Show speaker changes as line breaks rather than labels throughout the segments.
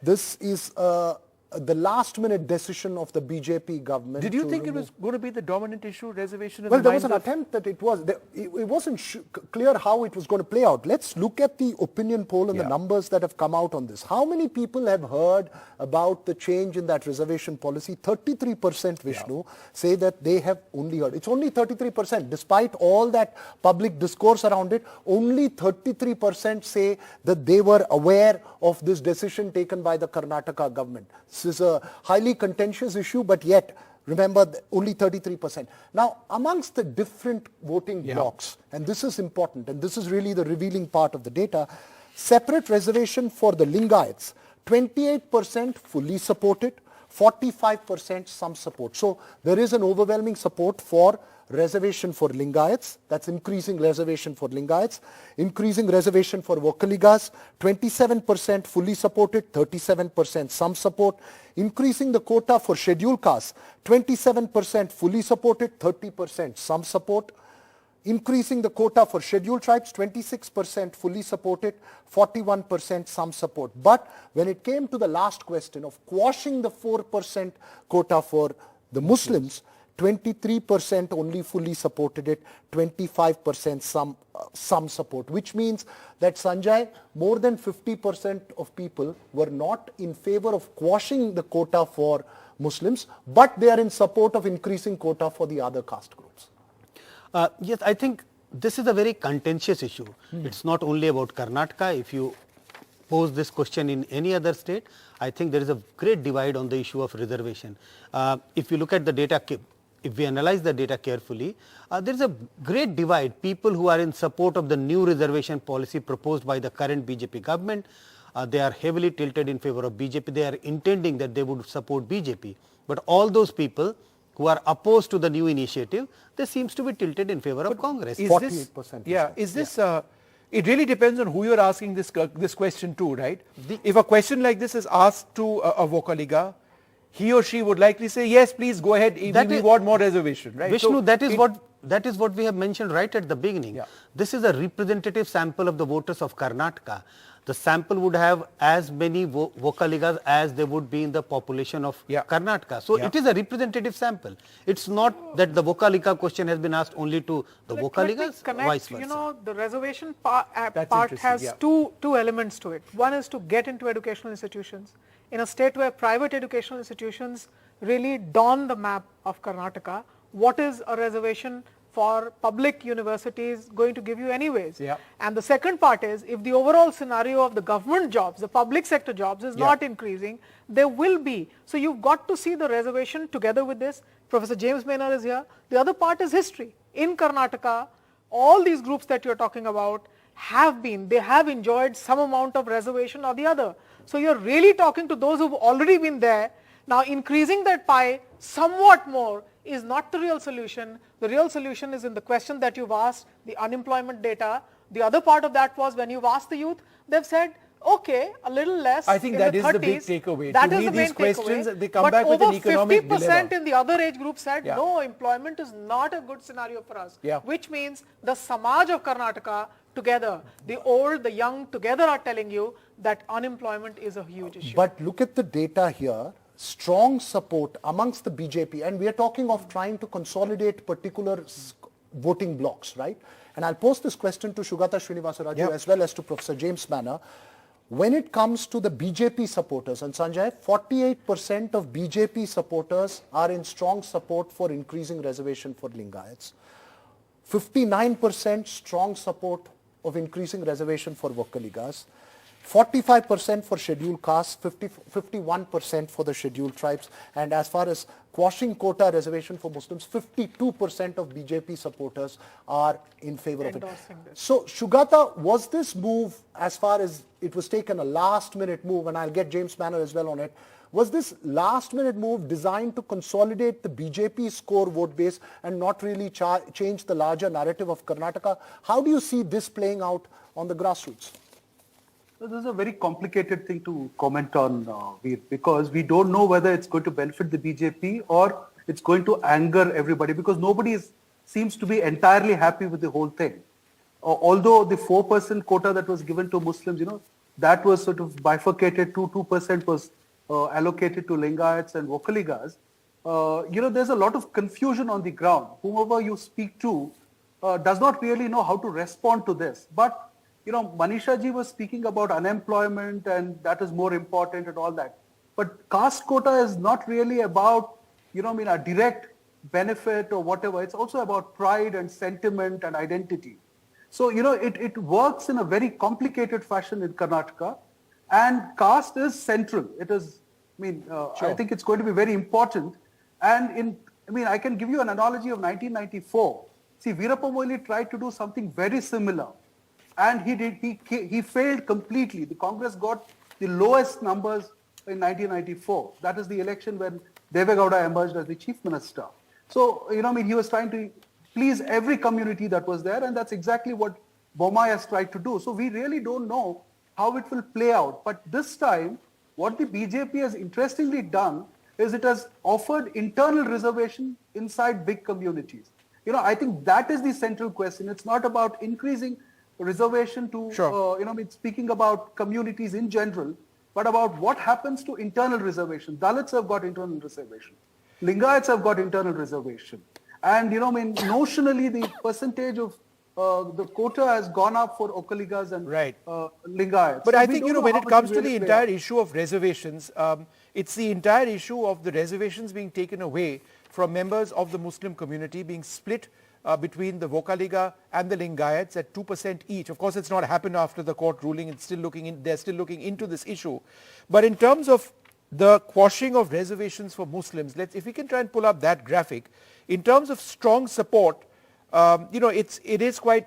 this is the last-minute decision of the BJP government.
Did you think it was going to be the dominant issue, reservation?
Well, there was an attempt that it was. It wasn't clear how it was going to play out. Let's look at the opinion poll and the numbers that have come out on this. How many people have heard about the change in that reservation policy? 33%, Vishnu, say that they have only heard. It's only 33%. Despite all that public discourse around it, only 33% say that they were aware of this decision taken by the Karnataka government. This is a highly contentious issue, but yet, remember, only 33%. Now, amongst the different voting blocks, and this is important, and this is really the revealing part of the data, separate reservation for the Lingayats, 28% fully supported, 45% some support. So, there is an overwhelming support for reservation for Lingayats, that's increasing reservation for Lingayats, increasing reservation for Vokkaligas, 27% fully supported, 37% some support, increasing the quota for scheduled castes, 27% fully supported, 30% some support, increasing the quota for scheduled tribes, 26% fully supported, 41% some support. But when it came to the last question of quashing the 4% quota for the Muslims, 23% only fully supported it, 25% some support, which means that, Sanjay, more than 50% of people were not in favor of quashing the quota for Muslims, but they are in support of increasing quota for the other caste groups.
Yes, I think this is a very contentious issue. It's not only about Karnataka. If you pose this question in any other state, I think there is a great divide on the issue of reservation. If you look at the data, if we analyze the data carefully, there is a great divide. People who are in support of the new reservation policy proposed by the current BJP government, they are heavily tilted in favor of BJP. They are intending that they would support BJP. But all those people who are opposed to the new initiative, they seems to be tilted in favor of Congress.
Is 48%. Is this, it really depends on who you're asking this question to, right? If a question like this is asked to a Vokkaliga, he or she would likely say, yes, please go ahead, we want more reservation, right?
Vishnu, so that is what we have mentioned right at the beginning. This is a representative sample of the voters of Karnataka. The sample would have as many Vokkaligas as there would be in the population of Karnataka. So it is a representative sample. It's not that the Vokkaliga question has been asked only to the Vokkaligas, vice versa.
You know, the reservation part has two elements to it. One is to get into educational institutions. In a state where private educational institutions really don the map of Karnataka, what is a reservation for public universities going to give you anyways? And the second part is, if the overall scenario of the government jobs, the public sector jobs is not increasing, there will be. So you've got to see the reservation together with this. Professor James Maynard is here. The other part is history. In Karnataka, all these groups that you're talking about they have enjoyed some amount of reservation or the other. So you're really talking to those who've already been there. Now increasing that pie somewhat more is not the real solution. The real solution is in the question that you've asked, the unemployment data. The other part of that was when you've asked the youth, they've said, okay, a little less.
I think that is the big takeaway.
That
is
the main
questions,
takeaway.
They come back with an economic dilemma.
But over 50% in the other age group said, no, employment is not a good scenario for us. Which means the Samaj of Karnataka together, the old, the young together are telling you that unemployment is a huge issue.
But look at the data here. Strong support amongst the BJP, and we are talking of trying to consolidate particular voting blocks, right? And I'll pose this question to Shugata Srinivasaraju as well as to Professor James Maynard. When it comes to the BJP supporters, and Sanjay, 48% of BJP supporters are in strong support for increasing reservation for Lingayats. 59% strong support of increasing reservation for Vokkaligas. 45% for scheduled castes, 51% for the scheduled tribes, and as far as quashing quota reservation for Muslims, 52% of BJP supporters are in favor of it. So, Shugata, was this move, as far as it was taken, a last-minute move, and I'll get James Maynard as well on it, was this last-minute move designed to consolidate the BJP's core vote base and not really change the larger narrative of Karnataka? How do you see this playing out on the grassroots?
This is a very complicated thing to comment on, Veer, because we don't know whether it's going to benefit the BJP or it's going to anger everybody, because nobody seems to be entirely happy with the whole thing. Although the 4% quota that was given to Muslims, that was sort of bifurcated to 2% was allocated to Lingayats and Vokkaligas, there's a lot of confusion on the ground. Whomever you speak to does not really know how to respond to this. But, Manisha ji was speaking about unemployment and that is more important and all that. But caste quota is not really about, a direct benefit or whatever. It's also about pride and sentiment and identity. So, it works in a very complicated fashion in Karnataka, and caste is central. It is, I think it's going to be very important. And I can give you an analogy of 1994. See, Veerappa Moily tried to do something very similar, and he failed completely. The Congress got the lowest numbers in 1994. That is the election when Devegowda emerged as the chief minister. So, he was trying to please every community that was there, and that's exactly what Bommai has tried to do. So we really don't know how it will play out. But this time, what the BJP has interestingly done is it has offered internal reservation inside big communities. I think that is the central question. It's not about increasing reservation to, it's speaking about communities in general, but about what happens to internal reservation. Dalits have got internal reservation. Lingayats have got internal reservation. And, notionally, the percentage of the quota has gone up for Vokkaligas and Lingayats.
But so I think, when it comes to the entire issue of reservations, it's the entire issue of the reservations being taken away from members of the Muslim community, being split between the Vokkaliga and the Lingayats at 2% each. Of course, it's not happened after the court ruling. It's still they're still looking into this issue. But in terms of the quashing of reservations for Muslims, if we can try and pull up that graphic, in terms of strong support, it is quite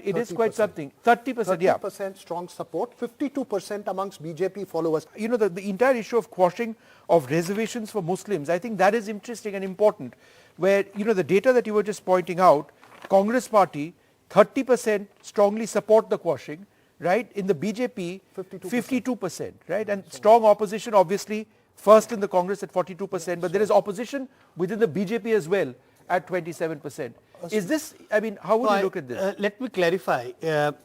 something. 30%, yeah.
30% strong support, 52% amongst BJP followers.
The entire issue of quashing of reservations for Muslims, I think that is interesting and important, where, the data that you were just pointing out, Congress party, 30% strongly support the quashing, right? In the BJP, 52%, right? And strong opposition, obviously, first in the Congress at 42%, but there is opposition within the BJP as well at 27%. Is this, how would you look at this?
Let me clarify. The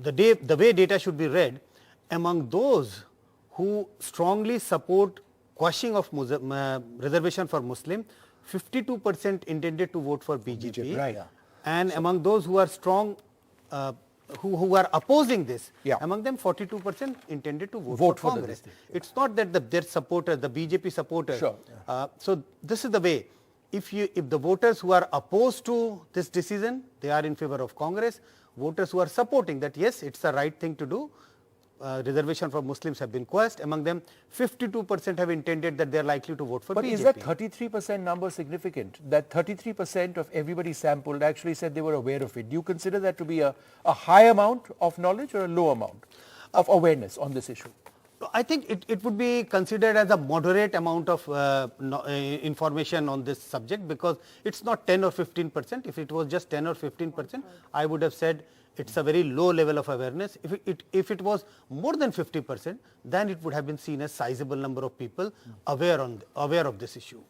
way data should be read, among those who strongly support quashing of reservation for Muslim, 52% intended to vote for BJP.
Right. Yeah.
And among those who are strong, who are opposing this, among them 42% intended to vote for Congress. It's not that their supporters, the BJP supporters.
Sure.
So this is the way. If the voters who are opposed to this decision, they are in favor of Congress. Voters who are supporting that, yes, it's the right thing to do. Reservation for Muslims have been quashed. Among them, 52% have intended that they are likely to vote for BJP.
But is that 33% number significant? That 33% of everybody sampled actually said they were aware of it. Do you consider that to be a high amount of knowledge or a low amount of awareness on this issue?
I think it would be considered as a moderate amount of information on this subject, because it's not 10 or 15%. If it was just 10 or 15%, I would have said it's a very low level of awareness. If it was more than 50%, then it would have been seen as sizable number of people aware of this issue.